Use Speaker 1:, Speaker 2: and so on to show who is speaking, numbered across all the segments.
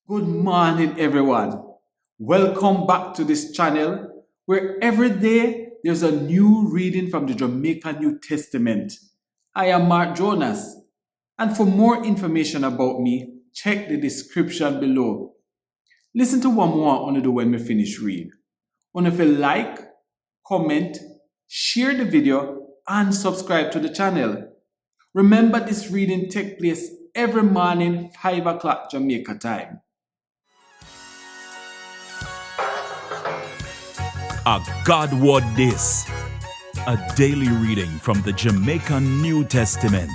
Speaker 1: Good morning, everyone. Welcome back to this channel where every day there's a new reading from the Jamaican New Testament. I am Mark Jonas, and for more information about me, check the description below. Listen to what more I want to do when we finish read. I want to like, comment, share the video, and subscribe to the channel. Remember, this reading takes place every morning, 5 o'clock Jamaica time.
Speaker 2: A God Word This, a daily reading from the Jamaican New Testament.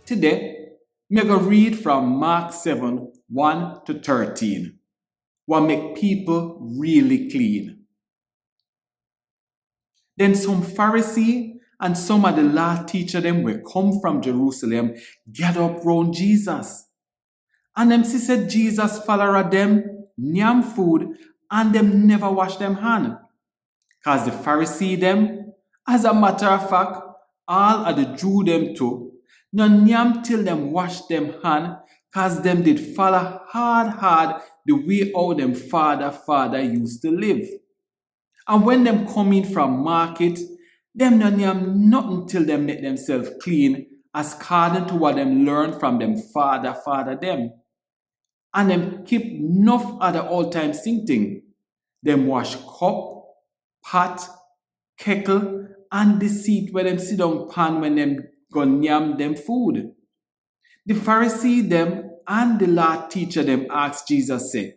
Speaker 1: Today, I'm going to read from Mark 7, 1 to 13. What make people really clean. Then some Pharisee and some of the law teacher them will come from Jerusalem, get up round Jesus. And them see said Jesus follower them, nyam food, and them never wash them hand. Cause the Pharisee them, as a matter of fact, all of the Jew them too, no nyam till them wash them hand, cause them did follow hard the way how them father used to live. And when them come in from market, them no nyam nothing till them make themselves clean, as according to what them learn from them father them. And them keep enough other all-time thing. Them wash cup, pot, kettle, and the seat where them sit down pan when them go nyam them food. The Pharisee them and the law teacher them ask Jesus say,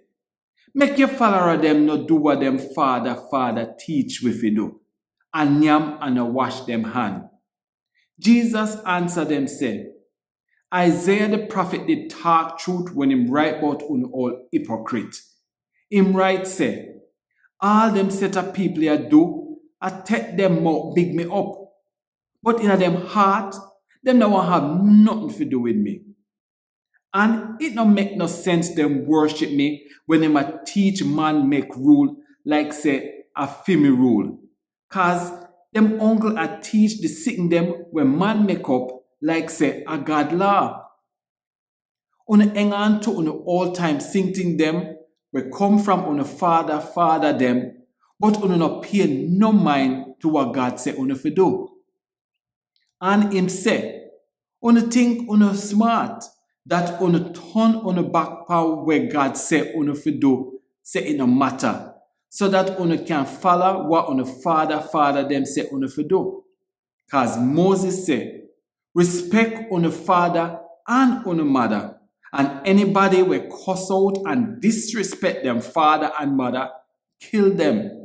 Speaker 1: make your follower them not do what them father teach with you do, and nyam and wash them hand. Jesus answered them say, Isaiah the prophet did talk truth when him write about un all hypocrite. Him write say, all them set of people here do, I take them out big me up. But in them heart, them no want have nothing to do with me. And it no make no sense them worship me when them a teach man make rule like say a fimi rule. Cause them uncle a teach the sitting them when man make up like say a God law. Una hang on to una all time singing them we come from una father them, but una no pay no mind to what God say una fi do. And him say, una think una smart, that una turn una back power where God say una fi do, say it no matter, so that una can follow what una father them say una fi do. Cause Moses say, respect una father and una mother, and anybody will cuss out and disrespect them father and mother, kill them.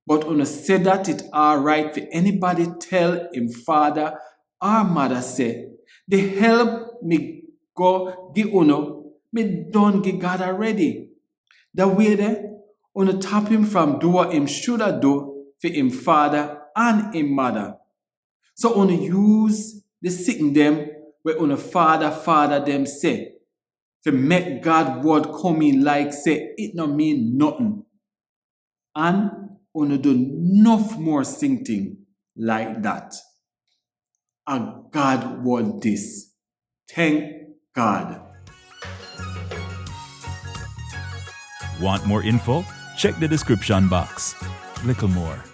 Speaker 1: But una say that it alright for anybody tell him father or mother say, the help me go give una, me done give God already. That way there, una tap him from do what him shoulda do for him father and him mother. So una use the sitting them where una father them say, to make God word come in like say it no mean nothing. And una do enough more singing like that. A God word this. Thank God.
Speaker 2: Want more info? Check the description box. Little more.